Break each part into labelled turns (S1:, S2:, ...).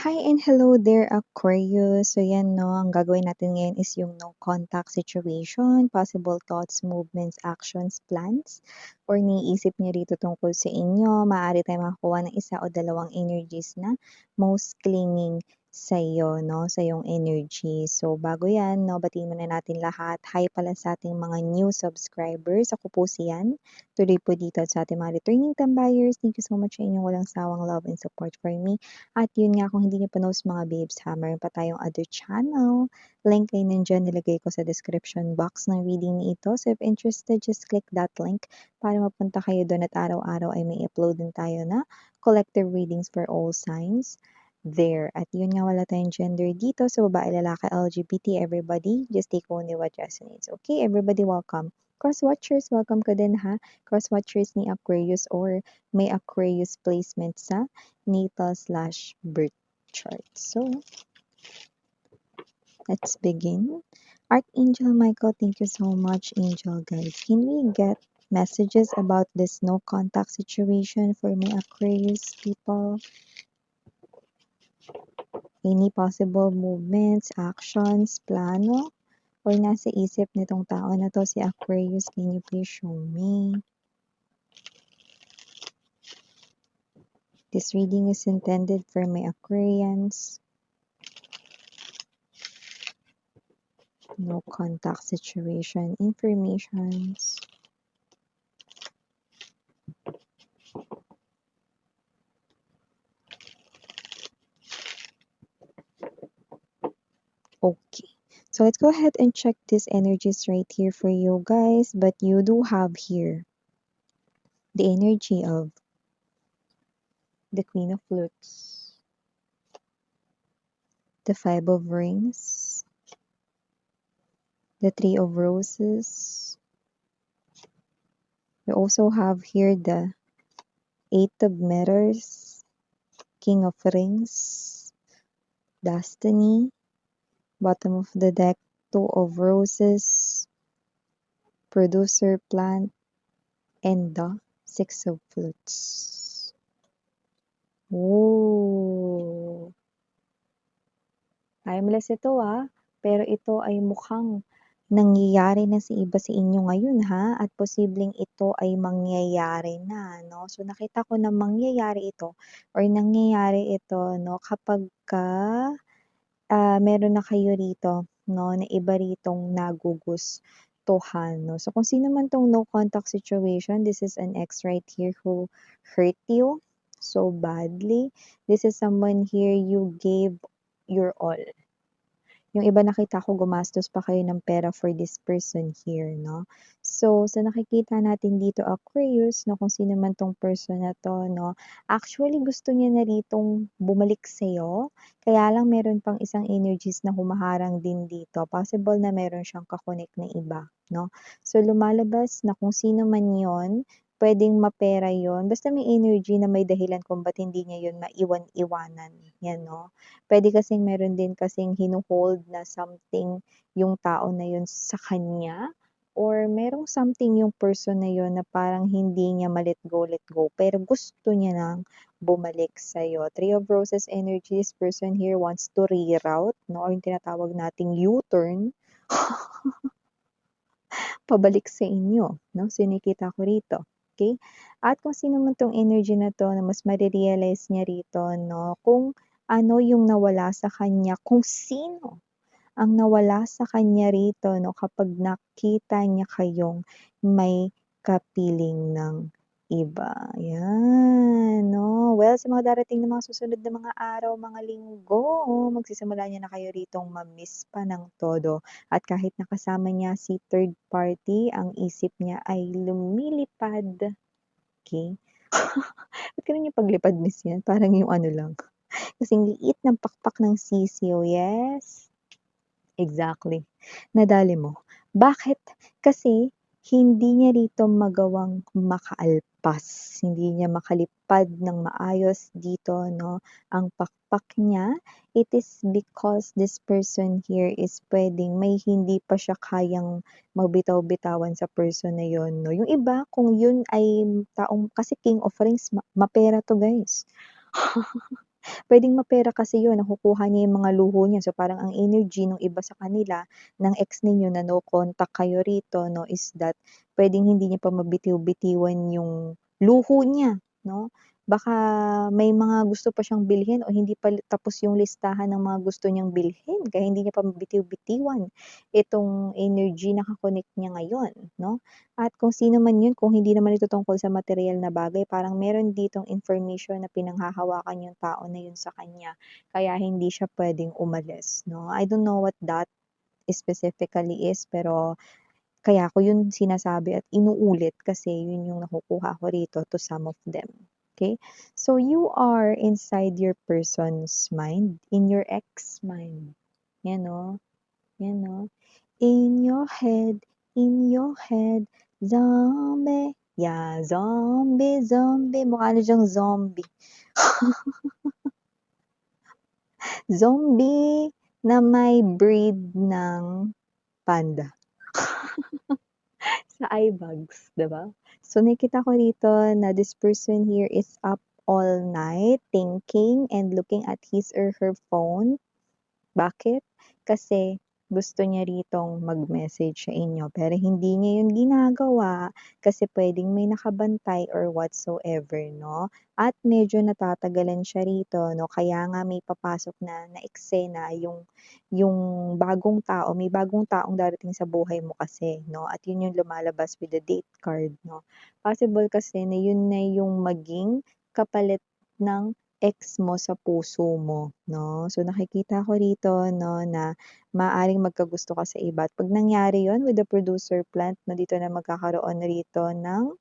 S1: Hi and hello there, Aquarius. So yan no, ang gagawin natin ngayon is yung no contact situation, possible thoughts, movements, actions, plans, or niisip niya rito tungkol sa inyo. Maaari tayong makakuha ng isa o dalawang energies na most clinging sa iyo, no? Sa iyong energy. So bago yan, no, batiin muna natin lahat. Hi pala sa ating mga new subscribers. Ako po si Yan. Tuloy po dito at sa ating mga returning tambayers. Thank you so much sa inyong walang sawang love and support for me. At yun nga, kung hindi niyo pa knows mga babes ha, meron pa tayong other channel. Link ay nandyan, nilagay ko sa description box ng reading ni ito. So if interested, just click that link para mapunta kayo doon at araw-araw ay may upload din tayo na collective readings for all signs there. At yun nga, wala tayong gender dito. So babae, lalaki, LGBT, everybody, just take only what resonates. Okay, everybody welcome. Cross-watchers, welcome ka din ha. Cross-watchers ni Aquarius or may Aquarius placement sa natal/birth chart. So, let's begin. Archangel Michael, thank you so much, Angel guys. Can we get messages about this no contact situation for my Aquarius people? Any possible movements, actions, plano, or nasa isip nitong tao na to si Aquarius? Can you please show me? This reading is intended for my Aquarians. No contact situation informations. Okay, so let's go ahead and check these energies right here for you guys. But you do have here the energy of the Queen of Flutes, the Five of Rings, the Three of Roses. You also have here the Eight of Mirrors, King of Rings, Destiny, bottom of the deck, Two of Roses, Producer Plant, and the Six of Flutes. Oh, timeless ito pero ito ay mukhang nangyayari na sa iba sa inyo ngayon at posibleng ito ay mangyayari na, no? So nakita ko na mangyayari ito or nangyayari ito, no, kapagka meron na kayo rito, no, na iba ritong nagugustuhan, no? So kung sino man tong no contact situation, this is an ex right here who hurt you so badly. This is someone here you gave your all. Yung iba nakita ko gumastos pa kayo ng pera for this person here, no? So, sa nakikita natin dito, Aquarius, no, kung sino man tong person na to, no, actually gusto niya na ritong bumalik sa'yo, kaya lang meron pang isang energies na humaharang din dito. Possible na meron siyang kakonek na iba, no? So, lumalabas na kung sino man yon, pwedeng mapera yon. Basta may energy na may dahilan kung ba't hindi niya yun maiwan-iwanan. Yan, no? Pwede kasing meron din kasing hino-hold na something yung tao na yun sa kanya or merong something yung person na yun na parang hindi niya ma-let go, pero gusto niya nang bumalik sa'yo. Three of Roses energy, this person here wants to reroute, no? Or yung tinatawag nating U-turn, pabalik sa inyo, no? So, nakita ko rito. Okay? At kung sino man tong energy na to na mas marirealize niya rito, no? Kung ano yung nawala sa kanya, kung sino ang nawala sa kanya rito, no? Kapag nakita niya kayong may kapiling ng iba. Yan, no? Well, sa mga darating na mga susunod na mga araw, mga linggo, magsisimula niya na kayo ritong ma-miss pa ng todo. At kahit nakasama niya si third party, ang isip niya ay lumilipad. Okay? Ba't ganun yung paglipad, miss yan? Parang yung ano lang. Kasing liit ng pakpak ng sisiyo. Yes. Exactly. Nadali mo. Bakit? Kasi hindi niya rito magawang makaalpas. Hindi niya makalipad ng maayos dito, no? Ang pakpak niya, it is because this person here is pwedeng may hindi pa siya kayang magbitaw-bitawan sa person na yon, no? Yung iba, kung yun ay taong, kasi King of Rings, mapera to guys. Puwedeng mapera kasi yun, nakukuha niya yung mga luho niya. So, parang ang energy nung iba sa kanila, ng ex ninyo na no contact kayo rito 'no, is that puwedeng hindi niya pa mabitiw-bitiwan yung luho niya 'no. Baka may mga gusto pa siyang bilhin o hindi pa tapos yung listahan ng mga gusto niyang bilhin, kaya hindi niya pa mabitiw-bitiwan itong energy na ka-connect niya ngayon 'no. At kung sino man yun, kung hindi naman ito tungkol sa materyal na bagay, parang meron ditong information na pinanghahawakan yung tao na yun sa kanya, kaya hindi siya puwedeng umalis 'no. I don't know what that specifically is, pero kaya ko yun sinasabi at inuulit kasi yun yung nakukuha ko rito to some of them, okay. So, you are inside your person's mind, in your ex mind, yan 'no, yan 'no. In your head, zombie, yeah, zombie, zombie, mukha na siyang zombie. Zombie na may breed ng panda sa eye bags, 'di ba? So, nakikita ko rito na this person here is up all night thinking and looking at his or her phone. Bakit? Kasi gusto niya ritong mag-message sa inyo pero hindi niya yun ginagawa kasi puwedeng may nakabantay or whatsoever 'no, at medyo natatagalan siya rito 'no, kaya nga may papasok na eksena yung bagong tao, may bagong taong darating sa buhay mo kasi 'no, at yun yung lumalabas with the date card 'no. Possible kasi na yun na yung maging kapalit ng ex mo sa puso mo 'no. So, nakikita ko rito 'no na maaaring magkagusto ka sa iba at 'pag nangyari yun with the producer plant 'no, dito na magkakaroon rito ng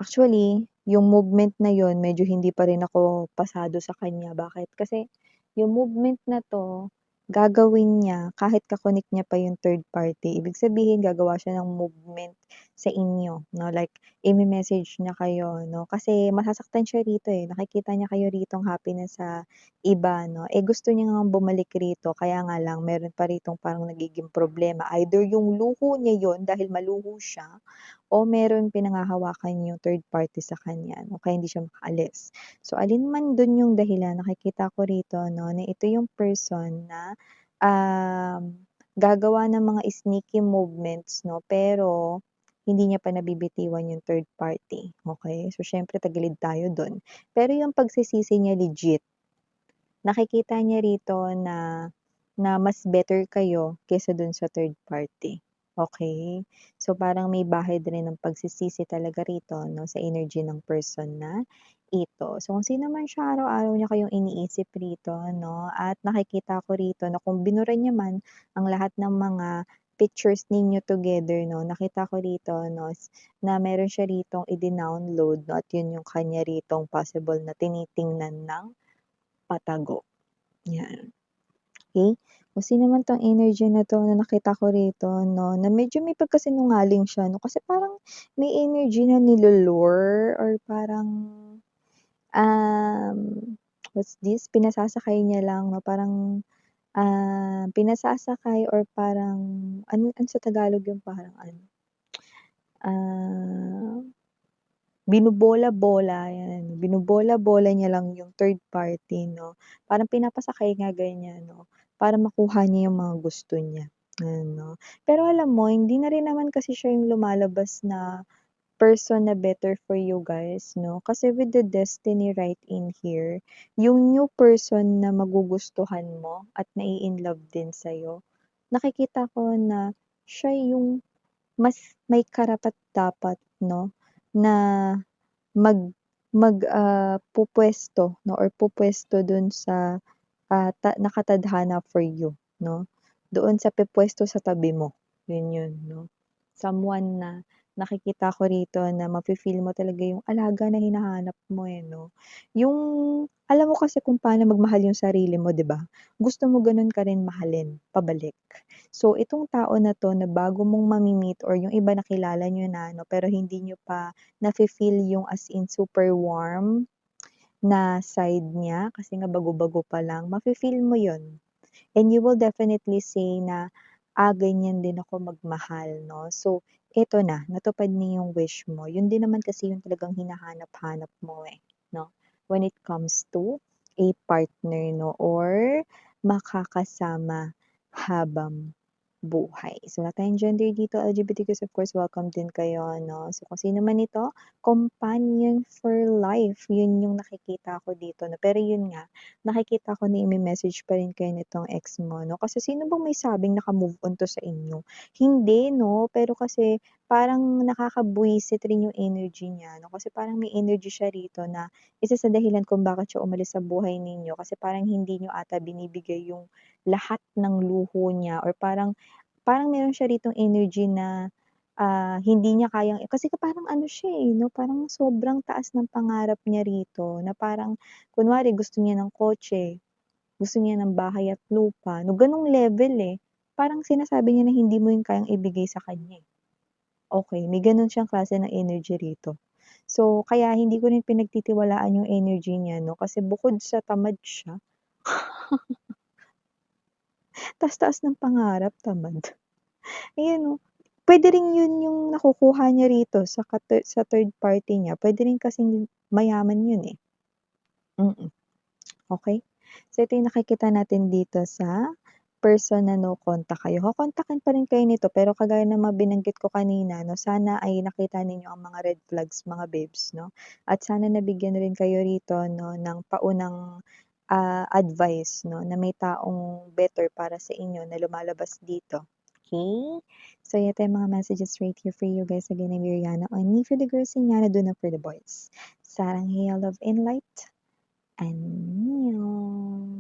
S1: actually, yung movement na yun medyo hindi pa rin ako pasado sa kanya. Bakit? Kasi yung movement na 'to, gagawin niya kahit ka-connect niya pa yung third party. Ibig sabihin gagawa siya ng movement sa inyo 'no, like ime-message niya kayo 'no, kasi masasaktan siya rito, eh. Nakikita niya kayo ritong happy na sa iba 'no, eh, gusto niya ngang bumalik rito kaya nga lang meron pa ritong parang nagiging problema. Either yung luho niya yun dahil maluho siya o meron pinanghahawakan yung third party sa kanya 'no, kaya hindi siya makaalis. So, alin man dun yung dahilan nakikita ko rito 'no, na ito yung person na, gagawa ng mga sneaky movements 'no, pero hindi niya pa nabibitiwan yung third party, okey? So, siyempre tagilid tayo dun. Pero yung pagsisisi niya legit, nakikita niya rito na mas better kayo kaysa dun sa third party, okey? So, parang may bahid rin ng pagsisisi talaga rito 'no, sa energy ng person na ito. So, kung sino man siya, araw-araw niya kayong iniisip rito 'no, at nakikita ko rito na kung binura niya man ang lahat ng mga pictures ninyo together 'no, nakita ko rito 'no, na meron siya ritong i-dinownload 'no, at yun yung kanya ritong possible na tinitingnan ng patago, 'yan. Okey, kung sino man 'tong energy na 'to na nakita ko rito 'no, na medyo may pagkasinungaling siya 'no, kasi parang may energy na nilo-lure or parang, um, what's this, pinasasakay niya lang 'no, parang, pinasasakay or parang ano sa Tagalog yung parang ano, ah binobola-bola, 'yan. Binobola-bola niya lang yung third party 'no, parang pinapasakay nga ganyan 'no, para makuha niya yung mga gusto niya, ano. Pero alam mo hindi na rin naman kasi siya yung lumalabas na person na better for you guys 'no, kasi with the destiny right in here, yung new person na magugustuhan mo at mai-inlove din sa'yo, nakikita ko na siya yung mas may karapat-dapat 'no, na Mag pupuwesto 'no or pupuwesto dun sa, nakatadhana for you 'no, doon sa pupuwesto sa tabi mo, yun 'no. Someone na nakikita ko rito na mafi-feel mo talaga yung alaga na hinahanap mo, eh, 'no. Yung alam mo kasi kung paano magmahal yung sarili mo, 'di ba? Gusto mo ganun ka rin mahalin pabalik. So, itong tao na 'to na bago mong mami-meet or yung iba nakilala niyo na 'no, pero hindi niyo pa nafi-feel yung as in super warm na side niya kasi nga bago-bago pa lang, mafi-feel mo yun. And you will definitely say na, ganyan din ako magmahal 'no. So, eto na, natupad na yung wish mo. Yun din naman kasi yung talagang hinahanap-hanap mo, eh, 'no. when it comes to a partner 'no or makakasama habang buhay. So, wala tayong gender dito, LGBTQs of course welcome din kayo 'no. So, kung sino man ito, companion for life, yun yung nakikita ko dito 'no. Pero yun nga, nakikita ko na ime-message pa rin kayo nitong ex mo 'no. Kasi sino bang may sabing naka-move on 'to sa inyo? Hindi 'no, pero kasi parang nakakabwisit rin yung energy niya 'no. Kasi parang may energy siya rito na isa sa dahilan kung bakit siya umalis sa buhay ninyo kasi parang hindi niyo ata binibigay yung lahat ng luho niya or parang parang meron siya ritong energy na, hindi niya kayang kasi parang ano siya, eh, 'no, parang sobrang taas ng pangarap niya rito na parang kunwari gusto niya ng kotse, gusto niya ng bahay at lupa 'no, gano'ng level, eh. Parang sinasabi niya na hindi mo 'yun kayang ibigay sa kanya, eh. Okey, may gano'n siyang klase ng energy rito. So, kaya hindi ko rin pinagtitiwalaan yung energy niya 'no, kasi bukod sa tamad siya, taas-taas ng pangarap, tamad. Ayan 'no, puwede rin 'yun yung nakukuha niya rito sa third party niya, puwede rin kasing mayaman 'yun, eh, mm, okey? So ito yung nakikita natin dito sa person na no contact kayo, kokontakin pa rin kayo nito pero kagaya ng mga binanggit ko kanina 'no, sana ay nakita ninyo ang mga red flags mga babes 'no, at sana nabigyan rin kayo rito 'no ng paunang, advice 'no na may taong better para sa inyo na lumalabas dito, okey? So ito yung mga messages right here for you guys. Again, I'm Miriana, only for the girls and Yana, do not for the boys. Sarang heyo, love and light, annyeong.